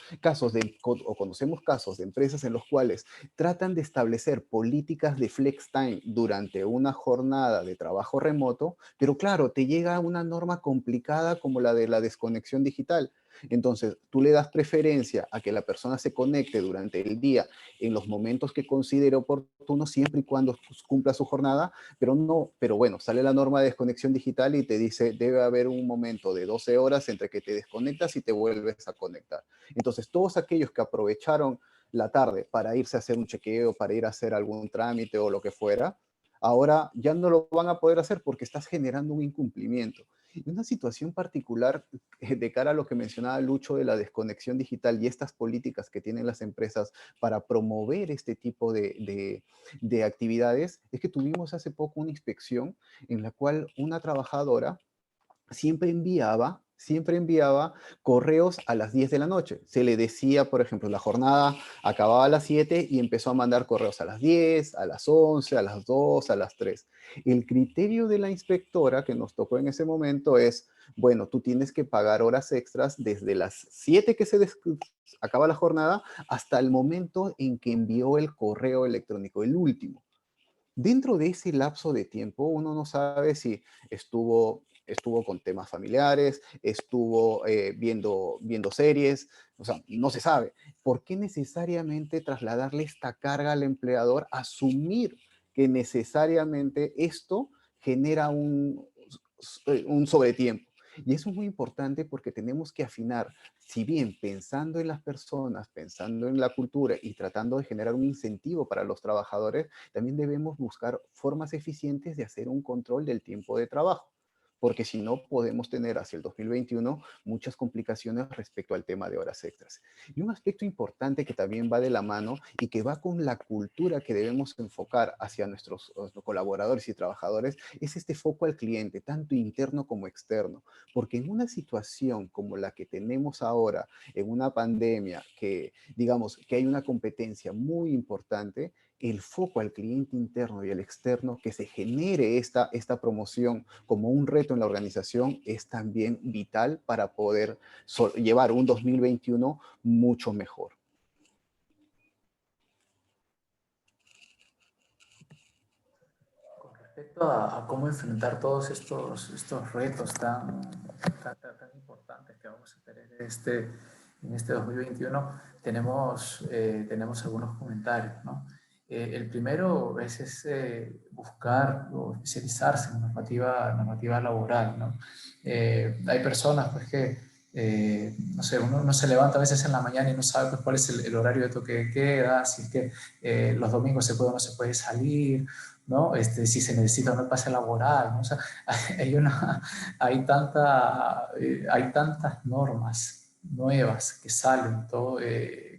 o conocemos casos de empresas en los cuales tratan de establecer políticas de flex time durante una jornada de trabajo remoto, pero claro, te llega una norma complicada como la de la desconexión digital. Entonces, tú le das preferencia a que la persona se conecte durante el día en los momentos que considere oportuno, siempre y cuando cumpla su jornada, pero bueno, sale la norma de desconexión digital y te dice, debe haber un momento de 12 horas entre que te desconectas y te vuelves a conectar. Entonces, todos aquellos que aprovecharon la tarde para irse a hacer un chequeo, para ir a hacer algún trámite o lo que fuera, ahora ya no lo van a poder hacer porque estás generando un incumplimiento. Y una situación particular de cara a lo que mencionaba Lucho de la desconexión digital y estas políticas que tienen las empresas para promover este tipo de actividades, es que tuvimos hace poco una inspección en la cual una trabajadora siempre enviaba correos a las 10 de la noche. Se le decía, por ejemplo, la jornada acababa a las 7 y empezó a mandar correos a las 10, a las 11, a las 2, a las 3. El criterio de la inspectora que nos tocó en ese momento es, bueno, tú tienes que pagar horas extras desde las 7 que acaba la jornada hasta el momento en que envió el correo electrónico, el último. Dentro de ese lapso de tiempo, uno no sabe si estuvo con temas familiares, estuvo viendo series, o sea, no se sabe. ¿Por qué necesariamente trasladarle esta carga al empleador, asumir que necesariamente esto genera un sobretiempo? Y eso es muy importante porque tenemos que afinar, si bien pensando en las personas, pensando en la cultura y tratando de generar un incentivo para los trabajadores, también debemos buscar formas eficientes de hacer un control del tiempo de trabajo, porque si no podemos tener hacia el 2021 muchas complicaciones respecto al tema de horas extras. Y un aspecto importante que también va de la mano y que va con la cultura que debemos enfocar hacia nuestros colaboradores y trabajadores es este foco al cliente, tanto interno como externo, porque en una situación como la que tenemos ahora, en una pandemia que digamos que hay una competencia muy importante, el foco al cliente interno y al externo, que se genere esta promoción como un reto en la organización, es también vital para poder llevar un 2021 mucho mejor. Con respecto a cómo enfrentar todos estos retos tan importantes que vamos a tener en este 2021, tenemos algunos comentarios, ¿no? El primero es buscar o especializarse en normativa laboral, ¿no? Hay personas pues, que, no sé, uno se levanta a veces en la mañana y no sabe pues, cuál es el horario de toque de queda, si es que los domingos se puede o no se puede salir, ¿no? Si se necesita un pase laboral, ¿no? O sea, hay tantas normas nuevas que salen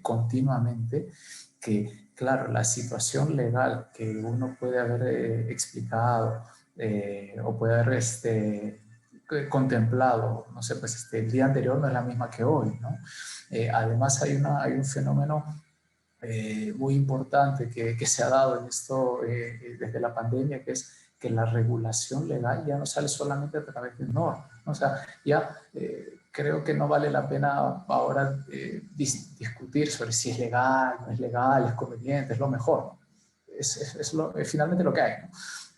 continuamente que, claro, la situación legal que uno puede haber explicado o puede haber contemplado, no sé, pues el día anterior no es la misma que hoy, ¿no? Además hay un fenómeno muy importante que se ha dado en esto desde la pandemia, que es que la regulación legal ya no sale solamente a través de normas, ¿no? O sea, ya creo que no vale la pena ahora discutir sobre si es legal, no es legal, es conveniente, es lo mejor, ¿no? Es finalmente lo que hay, ¿no?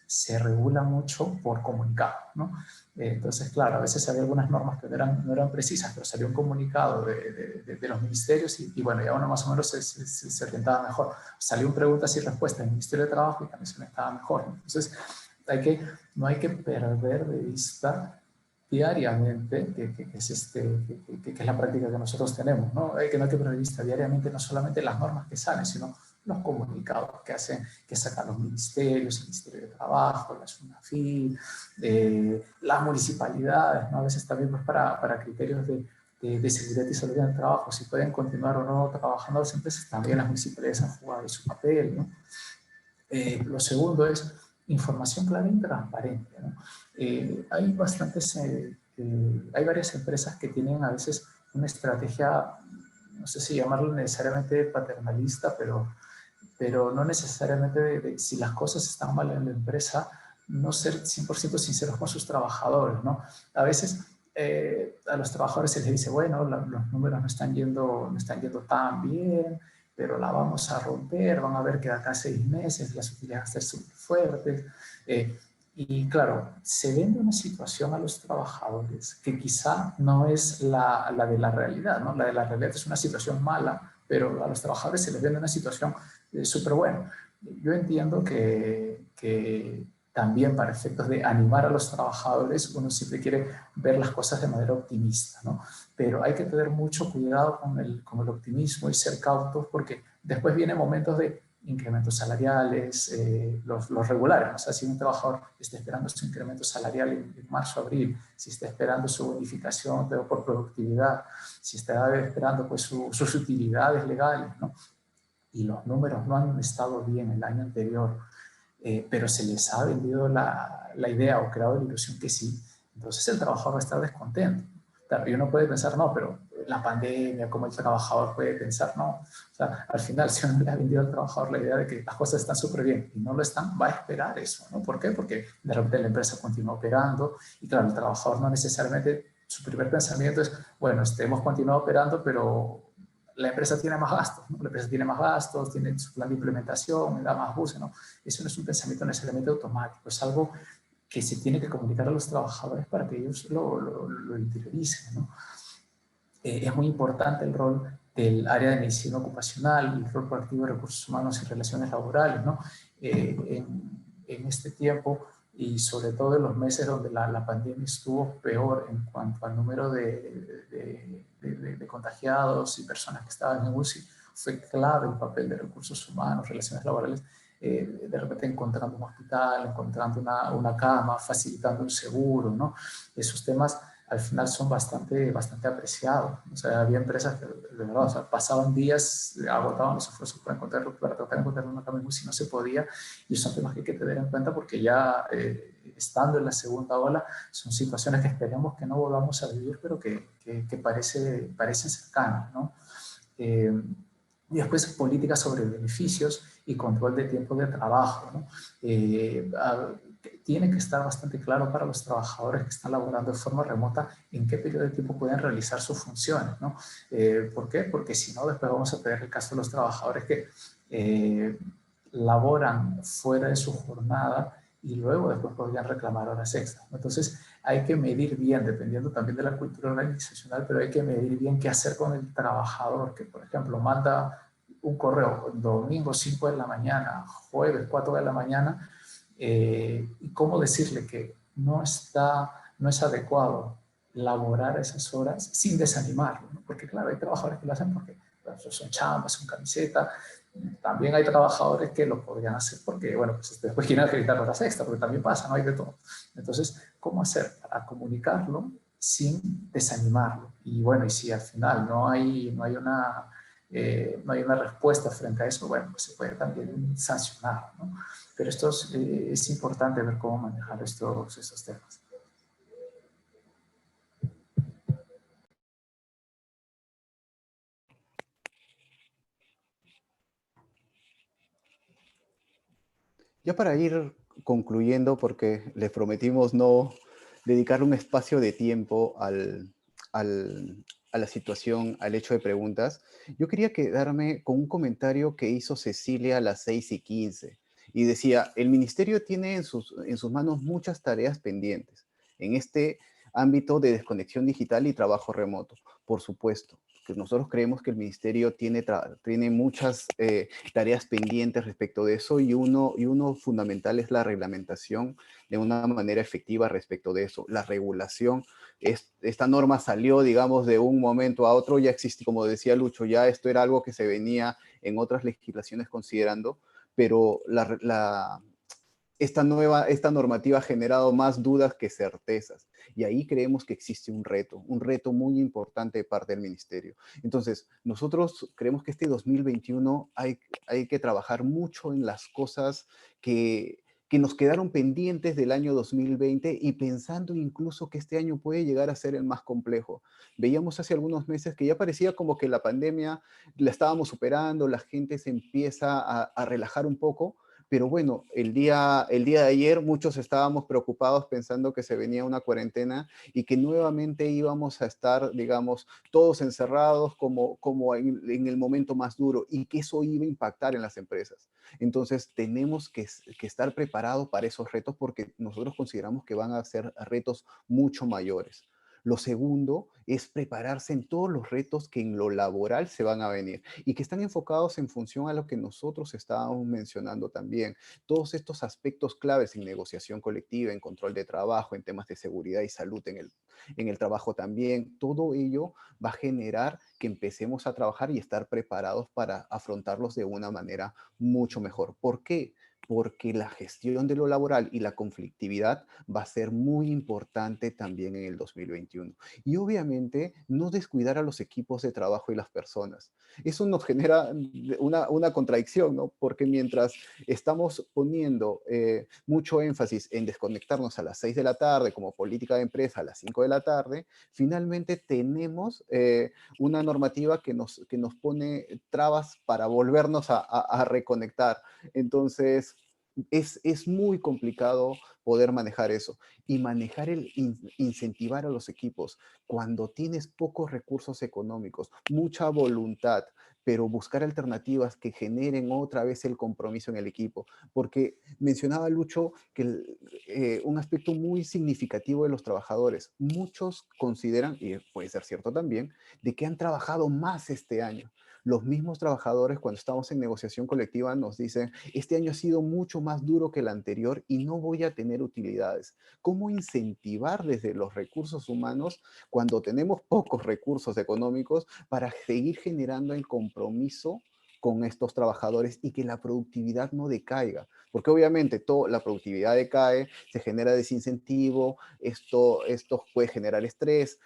Se regula mucho por comunicado, ¿no? Entonces, claro, a veces había algunas normas que no eran precisas, pero salió un comunicado de los ministerios y bueno, ya uno más o menos se orientaba mejor. Salió un preguntas y respuestas del Ministerio de Trabajo y también se orientaba mejor, ¿no? Entonces, no hay que perder de vista diariamente, que es la práctica que nosotros tenemos, ¿no? No hay que perder de vista diariamente no solamente las normas que salen, sino los comunicados que sacan los ministerios, el Ministerio de Trabajo, la SUNAFIL, las municipalidades, ¿no? A veces también pues, para criterios de seguridad y salud del trabajo, si pueden continuar o no trabajando las empresas, también las municipalidades han jugado su papel, ¿no? Lo segundo es información clara y transparente, ¿no? Hay varias empresas que tienen a veces una estrategia, no sé si llamarlo necesariamente paternalista, pero no necesariamente si las cosas están mal en la empresa, no ser 100% sinceros con sus trabajadores, ¿no? A veces a los trabajadores se les dice, bueno, los números no están yendo tan bien, pero la vamos a romper, van a ver que de acá a 6 meses las utilidades van a ser súper fuertes. Y claro, se vende una situación a los trabajadores que quizá no es la de la realidad, ¿no? La de la realidad es una situación mala, pero a los trabajadores se les vende una situación súper buena. Yo entiendo que también para efectos de animar a los trabajadores, uno siempre quiere ver las cosas de manera optimista, ¿no? Pero hay que tener mucho cuidado con el optimismo y ser cautos porque después vienen momentos incrementos salariales, los regulares. O sea, si un trabajador está esperando su incremento salarial en marzo, abril, si está esperando su bonificación por productividad, si está esperando pues, sus utilidades legales, ¿no? Y los números no han estado bien el año anterior, pero se les ha vendido la idea o creado la ilusión que sí, entonces el trabajador va a estar descontento. Claro, y uno puede pensar, no, pero la pandemia, como el trabajador puede pensar, no. O sea, al final, si uno le ha vendido al trabajador la idea de que las cosas están súper bien y no lo están, va a esperar eso, ¿no? ¿Por qué? Porque de repente la empresa continúa operando y claro, el trabajador no necesariamente, su primer pensamiento es, bueno, hemos continuado operando, pero la empresa tiene más gastos, ¿no? La empresa tiene más gastos, tiene su plan de implementación, me da más buses, ¿no? Eso no es un pensamiento necesariamente automático, es algo que se tiene que comunicar a los trabajadores para que ellos lo interioricen, ¿no? Es muy importante el rol del área de medicina ocupacional, el rol proactivo de recursos humanos y relaciones laborales, ¿no? En este tiempo y sobre todo en los meses donde la pandemia estuvo peor en cuanto al número de contagiados y personas que estaban en UCI, fue clave el papel de recursos humanos, relaciones laborales, de repente encontrando un hospital, encontrando una cama, facilitando un seguro, ¿no? Esos temas al final son bastante apreciados. O sea, había empresas que, de verdad, o sea, pasaban días, agotaban los esfuerzos para tratar de encontrar una cama en UCI, no se podía, y son temas que hay que tener en cuenta porque ya estando en la segunda ola, son situaciones que esperemos que no volvamos a vivir, pero que parecen cercanas, ¿no? Y después políticas sobre beneficios y control de tiempo de trabajo, ¿no? Tiene que estar bastante claro para los trabajadores que están laborando de forma remota en qué periodo de tiempo pueden realizar sus funciones, ¿no? ¿Por qué? Porque si no, después vamos a tener el caso de los trabajadores que laboran fuera de su jornada y luego después podrían reclamar horas extras, ¿no? Entonces hay que medir bien, dependiendo también de la cultura organizacional, pero hay que medir bien qué hacer con el trabajador que, por ejemplo, manda un correo domingo 5 de la mañana, jueves 4 de la mañana, y cómo decirle que no es adecuado laborar esas horas sin desanimarlo, ¿no? Porque claro, hay trabajadores que lo hacen porque bueno, son chambas, son camiseta. También hay trabajadores que lo podrían hacer porque, bueno, pues después quieren acreditar horas extra, porque también pasa, no hay de todo. Entonces, ¿cómo hacer para comunicarlo sin desanimarlo? Y bueno, y si al final no hay una respuesta frente a eso, bueno, pues se puede también sancionar, ¿no? Pero esto es importante ver cómo manejar estos temas. Ya para ir concluyendo, porque les prometimos no dedicar un espacio de tiempo a la situación, al hecho de preguntas, yo quería quedarme con un comentario que hizo Cecilia a las 6:15 y decía, el ministerio tiene en sus manos muchas tareas pendientes en este ámbito de desconexión digital y trabajo remoto, por supuesto. Que nosotros creemos que el ministerio tiene muchas tareas pendientes respecto de eso y uno fundamental es la reglamentación de una manera efectiva respecto de eso. La regulación, esta norma salió, digamos, de un momento a otro, ya existe, como decía Lucho, ya esto era algo que se venía en otras legislaciones considerando, pero esta normativa ha generado más dudas que certezas. Y ahí creemos que existe un reto muy importante de parte del ministerio. Entonces, nosotros creemos que este 2021 hay que trabajar mucho en las cosas que nos quedaron pendientes del año 2020 y pensando incluso que este año puede llegar a ser el más complejo. Veíamos hace algunos meses que ya parecía como que la pandemia la estábamos superando, la gente se empieza a relajar un poco, pero bueno, el día de ayer muchos estábamos preocupados pensando que se venía una cuarentena y que nuevamente íbamos a estar, digamos, todos encerrados como en el momento más duro y que eso iba a impactar en las empresas. Entonces tenemos que estar preparados para esos retos porque nosotros consideramos que van a ser retos mucho mayores. Lo segundo es prepararse en todos los retos que en lo laboral se van a venir y que están enfocados en función a lo que nosotros estábamos mencionando también. Todos estos aspectos claves en negociación colectiva, en control de trabajo, en temas de seguridad y salud en el trabajo también, todo ello va a generar que empecemos a trabajar y estar preparados para afrontarlos de una manera mucho mejor. ¿Por qué? Porque la gestión de lo laboral y la conflictividad va a ser muy importante también en el 2021. Y obviamente no descuidar a los equipos de trabajo y las personas. Eso nos genera una contradicción, ¿no? Porque mientras estamos poniendo mucho énfasis en desconectarnos a las 6 de la tarde como política de empresa a las 5 de la tarde, finalmente tenemos una normativa que nos pone trabas para volvernos a reconectar. Entonces, es muy complicado poder manejar eso y manejar incentivar a los equipos cuando tienes pocos recursos económicos, mucha voluntad, pero buscar alternativas que generen otra vez el compromiso en el equipo. Porque mencionaba Lucho que un aspecto muy significativo de los trabajadores, muchos consideran, y puede ser cierto también, de que han trabajado más este año. Los mismos trabajadores cuando estamos en negociación colectiva nos dicen, este año ha sido mucho más duro que el anterior y no voy a tener utilidades. ¿Cómo incentivar desde los recursos humanos cuando tenemos pocos recursos económicos para seguir generando el compromiso con estos trabajadores y que la productividad no decaiga? Porque obviamente la productividad decae, se genera desincentivo, esto puede generar estrés,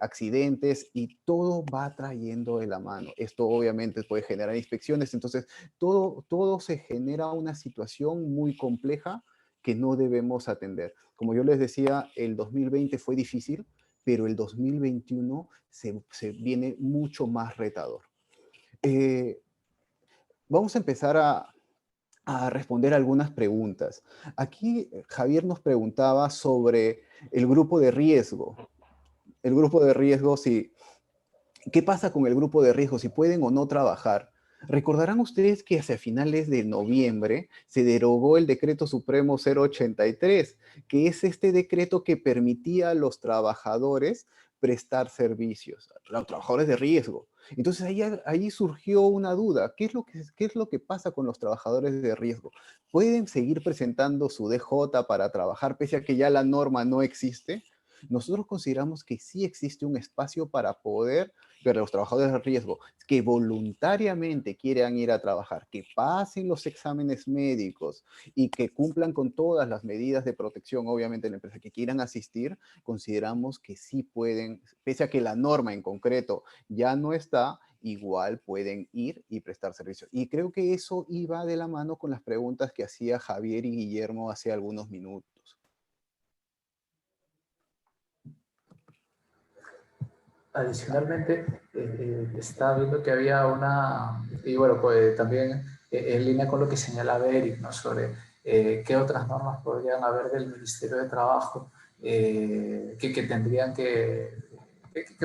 accidentes y todo va trayendo de la mano. Esto obviamente puede generar inspecciones, entonces todo se genera una situación muy compleja que no debemos atender. Como yo les decía, el 2020 fue difícil, pero el 2021 se viene mucho más retador. Vamos a empezar a responder algunas preguntas. Aquí Javier nos preguntaba sobre el grupo de riesgo. El grupo de riesgo, si, ¿qué pasa con el grupo de riesgo? Si pueden o no trabajar. Recordarán ustedes que hacia finales de noviembre se derogó el decreto supremo 083, que es este decreto que permitía a los trabajadores prestar servicios, a los trabajadores de riesgo. Entonces ahí surgió una duda. ¿Qué es lo que pasa con los trabajadores de riesgo? ¿Pueden seguir presentando su DJ para trabajar pese a que ya la norma no existe? Nosotros consideramos que sí existe un espacio para poder, pero los trabajadores de riesgo que voluntariamente quieran ir a trabajar, que pasen los exámenes médicos y que cumplan con todas las medidas de protección, obviamente, en la empresa, que quieran asistir, consideramos que sí pueden, pese a que la norma en concreto ya no está, igual pueden ir y prestar servicios. Y creo que eso iba de la mano con las preguntas que hacía Javier y Guillermo hace algunos minutos. Adicionalmente, estaba viendo que había una, y bueno, pues también en línea con lo que señalaba Eric, ¿no? Sobre qué otras normas podrían haber del Ministerio de Trabajo que tendrían que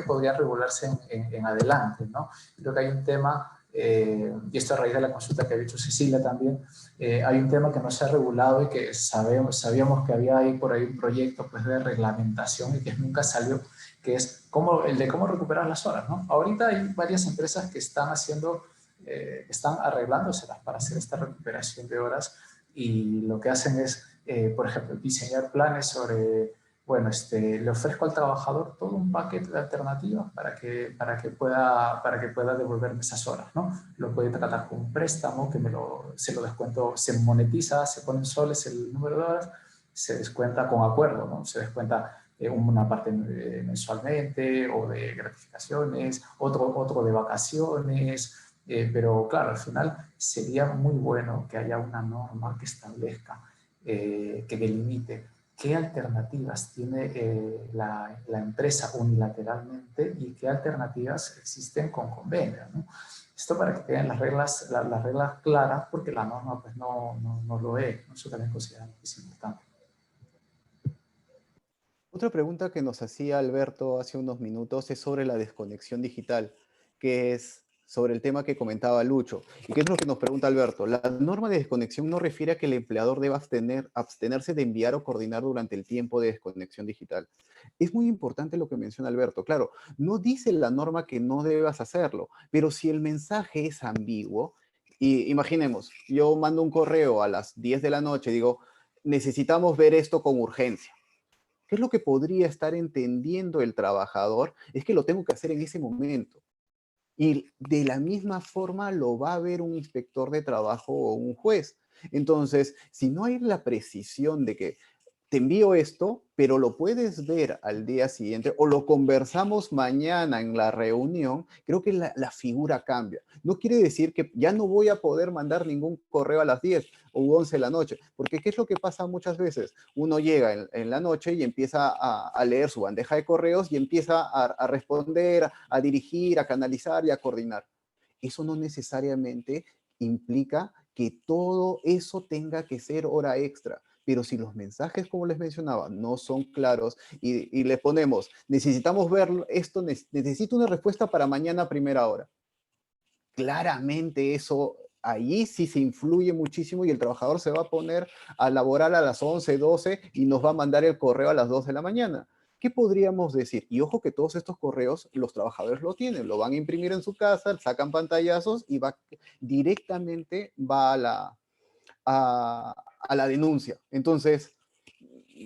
podrían regularse en adelante, ¿no? Creo que hay un tema, y esto a raíz de la consulta que ha dicho Cecilia también, hay un tema que no se ha regulado y que sabíamos que había ahí por ahí un proyecto pues, de reglamentación y que nunca salió, que es el de cómo recuperar las horas, ¿no? Ahorita hay varias empresas que están están arreglándoselas para hacer esta recuperación de horas y lo que hacen es, por ejemplo, diseñar planes sobre, bueno, le ofrezco al trabajador todo un paquete de alternativas para que pueda devolverme esas horas, ¿no? Lo puede tratar con un préstamo que se lo descuento, se monetiza, se ponen soles el número de horas, se descuenta con acuerdo, ¿no? Se descuenta una parte mensualmente o de gratificaciones, otro de vacaciones, pero claro, al final sería muy bueno que haya una norma que establezca, que delimite qué alternativas tiene la empresa unilateralmente y qué alternativas existen con convenio, ¿no? Esto para que queden las reglas claras, porque la norma pues no lo es. Eso también consideramos que es importante. Otra pregunta que nos hacía Alberto hace unos minutos es sobre la desconexión digital, que es sobre el tema que comentaba Lucho, y que es lo que nos pregunta Alberto. La norma de desconexión no refiere a que el empleador deba abstenerse de enviar o coordinar durante el tiempo de desconexión digital. Es muy importante lo que menciona Alberto. Claro, no dice la norma que no debas hacerlo, pero si el mensaje es ambiguo, y imaginemos, yo mando un correo a las 10 de la noche, digo, necesitamos ver esto con urgencia. ¿Qué es lo que podría estar entendiendo el trabajador? Es que lo tengo que hacer en ese momento. Y de la misma forma lo va a ver un inspector de trabajo o un juez. Entonces, si no hay la precisión de que te envío esto, pero lo puedes ver al día siguiente o lo conversamos mañana en la reunión, creo que la figura cambia. No quiere decir que ya no voy a poder mandar ningún correo a las 10 o 11 de la noche, porque ¿qué es lo que pasa muchas veces? Uno llega en la noche y empieza a leer su bandeja de correos y empieza a responder, a dirigir, a canalizar y a coordinar. Eso no necesariamente implica que todo eso tenga que ser hora extra. Pero si los mensajes, como les mencionaba, no son claros y le ponemos, necesitamos ver esto, necesito una respuesta para mañana a primera hora. Claramente eso, allí sí se influye muchísimo y el trabajador se va a poner a laborar a las 11, 12 y nos va a mandar el correo a las 2 de la mañana. ¿Qué podríamos decir? Y ojo que todos estos correos los trabajadores lo tienen, lo van a imprimir en su casa, sacan pantallazos y directamente va a la denuncia. Entonces,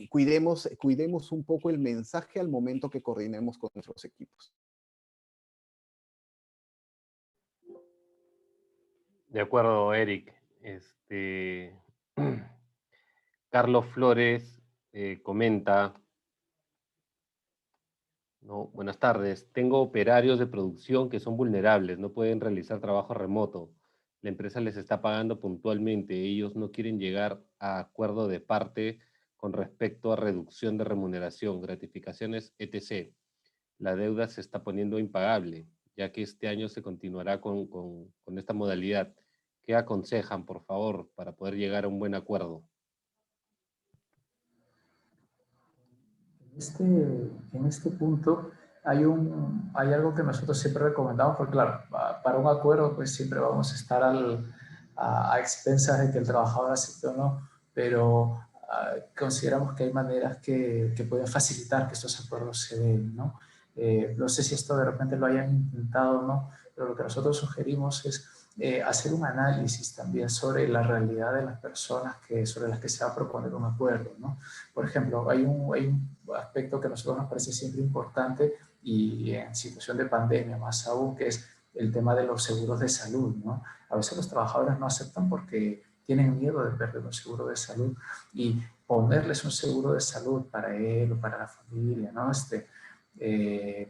cuidemos un poco el mensaje al momento que coordinemos con nuestros equipos. De acuerdo, Eric. Carlos Flores comenta, ¿no? Buenas tardes. Tengo operarios de producción que son vulnerables, no pueden realizar trabajo remoto. La empresa les está pagando puntualmente. Ellos no quieren llegar a acuerdo de parte con respecto a reducción de remuneración, gratificaciones, etc. La deuda se está poniendo impagable, ya que este año se continuará con esta modalidad. ¿Qué aconsejan, por favor, para poder llegar a un buen acuerdo? En este punto hay algo que nosotros siempre recomendamos, porque claro, para un acuerdo pues siempre vamos a estar a expensas de que el trabajador acepte o no, pero consideramos que hay maneras que pueden facilitar que estos acuerdos se den, ¿no? No sé si esto de repente lo hayan intentado o no, pero lo que nosotros sugerimos es hacer un análisis también sobre la realidad de las personas sobre las que se va a proponer un acuerdo, ¿no? Por ejemplo, hay un aspecto que a nosotros nos parece siempre importante y en situación de pandemia más aún, que es el tema de los seguros de salud, ¿no? A veces los trabajadores no aceptan porque tienen miedo de perder un seguro de salud y ponerles un seguro de salud para él o para la familia, ¿no?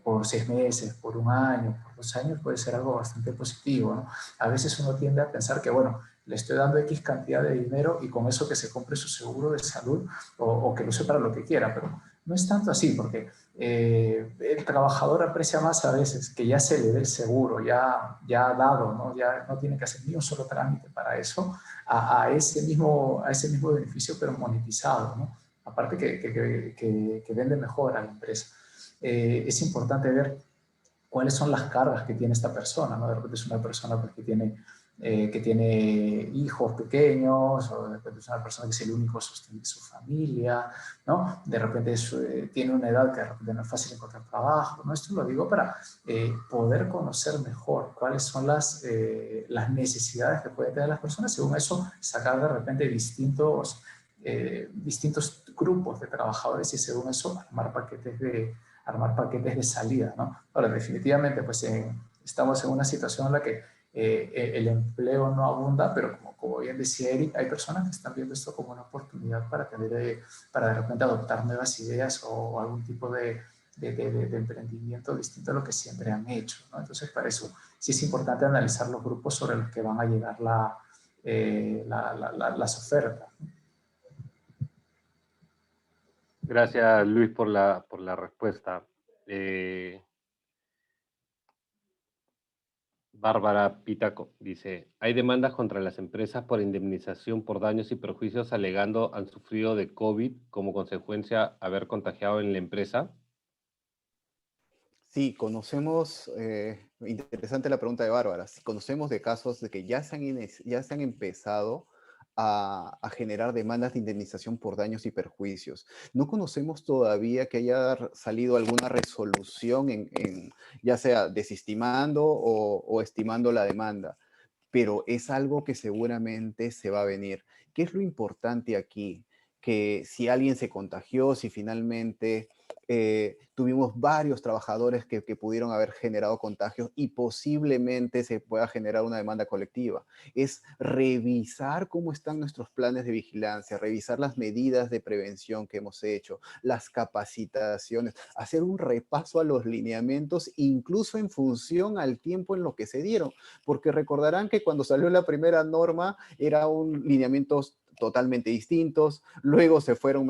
Por 6 meses, por un año, por 2 años puede ser algo bastante positivo, ¿no? A veces uno tiende a pensar que, bueno, le estoy dando X cantidad de dinero y con eso que se compre su seguro de salud o que lo use para lo que quiera, pero no es tanto así porque el trabajador aprecia más a veces que ya se le dé el seguro, ya dado, ¿no? Ya no tiene que hacer ni un solo trámite para eso, a ese mismo beneficio, pero monetizado, ¿no? Aparte que vende mejor a la empresa. Es importante ver cuáles son las cargas que tiene esta persona, ¿no? De repente es una persona pues, que tiene hijos pequeños, o de repente es una persona que es el único sostén de su familia, ¿no? De repente tiene una edad que de repente no es fácil encontrar trabajo, ¿no? Esto lo digo para poder conocer mejor cuáles son las necesidades que pueden tener las personas, según eso sacar de repente distintos grupos de trabajadores y según eso armar paquetes de salida, ¿no? Ahora, definitivamente, pues estamos en una situación en la que el empleo no abunda, pero como bien decía Eric, hay personas que están viendo esto como una oportunidad para de repente adoptar nuevas ideas o algún tipo de emprendimiento distinto a lo que siempre han hecho, ¿no? Entonces, para eso sí es importante analizar los grupos sobre los que van a llegar las ofertas, ¿no? Gracias, Luis, por la respuesta. Bárbara Pitaco dice, hay demandas contra las empresas por indemnización por daños y perjuicios alegando han sufrido de COVID como consecuencia haber contagiado en la empresa. Sí, conocemos, interesante la pregunta de Bárbara, sí, conocemos de casos de que ya se han empezado a generar demandas de indemnización por daños y perjuicios. No conocemos todavía que haya salido alguna resolución ya sea desestimando o estimando la demanda, pero es algo que seguramente se va a venir. ¿Qué es lo importante aquí? Que si alguien se contagió, si finalmente tuvimos varios trabajadores que pudieron haber generado contagios y posiblemente se pueda generar una demanda colectiva. Es revisar cómo están nuestros planes de vigilancia, revisar las medidas de prevención que hemos hecho, las capacitaciones, hacer un repaso a los lineamientos, incluso en función al tiempo en lo que se dieron, porque recordarán que cuando salió la primera norma era un lineamientos totalmente distintos, luego se fueron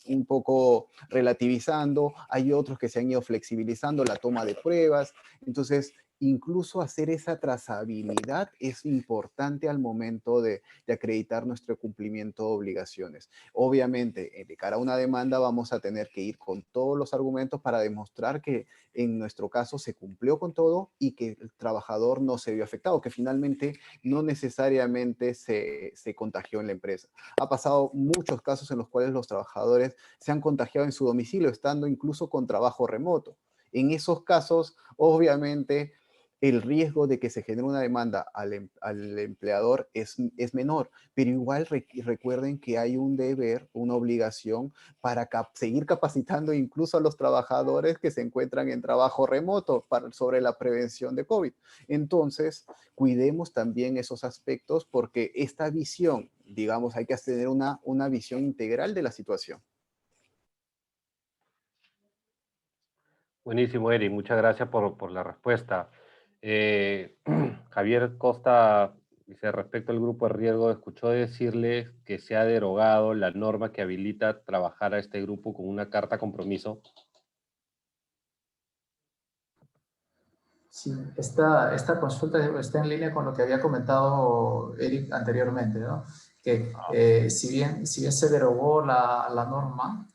un poco relativizando, hay otros que se han ido flexibilizando, la toma de pruebas, entonces incluso hacer esa trazabilidad es importante al momento de acreditar nuestro cumplimiento de obligaciones. Obviamente, de cara a una demanda vamos a tener que ir con todos los argumentos para demostrar que en nuestro caso se cumplió con todo y que el trabajador no se vio afectado, que finalmente no necesariamente se contagió en la empresa. Ha pasado muchos casos en los cuales los trabajadores se han contagiado en su domicilio, estando incluso con trabajo remoto. En esos casos, obviamente, el riesgo de que se genere una demanda al empleador es menor, pero igual recuerden que hay un deber, una obligación para seguir capacitando incluso a los trabajadores que se encuentran en trabajo remoto sobre la prevención de COVID. Entonces, cuidemos también esos aspectos porque esta visión, digamos, hay que tener una visión integral de la situación. Buenísimo, Eric, muchas gracias por la respuesta. Javier Costa dice, respecto al grupo de riesgo, escuchó decirle que se ha derogado la norma que habilita trabajar a este grupo con una carta compromiso. Sí, esta consulta está en línea con lo que había comentado Eric anteriormente, ¿no? Que si bien se derogó la norma,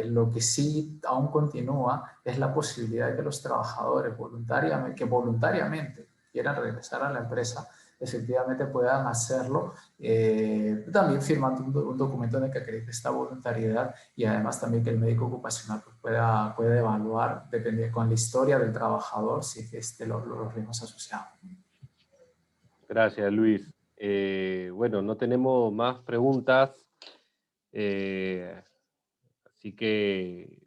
lo que sí aún continúa es la posibilidad de que los trabajadores voluntariamente quieran regresar a la empresa, efectivamente puedan hacerlo, también firmando un documento en el que acredite esta voluntariedad y además también que el médico ocupacional pueda evaluar, depende con la historia del trabajador, si existe los riesgos asociados. Gracias, Luis. Bueno, no tenemos más preguntas, así que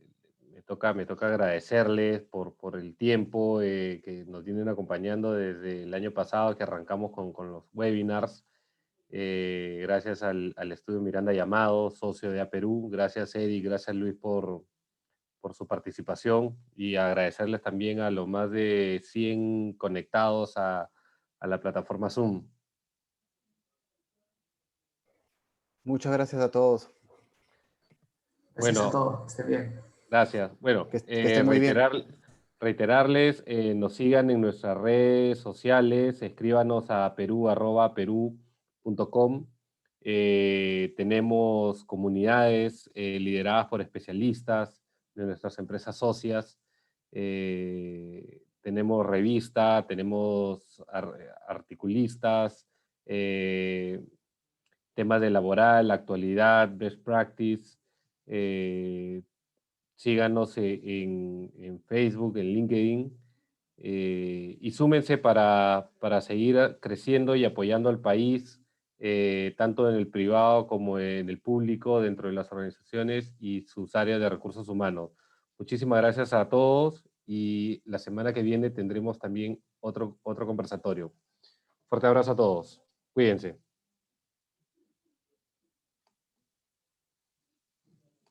me toca agradecerles por el tiempo que nos vienen acompañando desde el año pasado que arrancamos con los webinars. Gracias al estudio Miranda Llamado, socio de APerú. Gracias, Eric. Gracias, Luis, por su participación. Y agradecerles también a los más de 100 conectados a la plataforma Zoom. Muchas gracias a todos. Gracias Bueno, a todos, que estén bien. gracias. Bueno, Que estén muy bien. reiterarles, nos sigan en nuestras redes sociales, escríbanos a peru@peru.com. Tenemos comunidades lideradas por especialistas de nuestras empresas socias. Tenemos revista, tenemos articulistas, temas de laboral, actualidad, best practice. Síganos en Facebook, en LinkedIn, y súmense para seguir creciendo y apoyando al país, tanto en el privado como en el público, dentro de las organizaciones y sus áreas de recursos humanos. Muchísimas gracias a todos y la semana que viene tendremos también otro conversatorio. Fuerte abrazo a todos. Cuídense.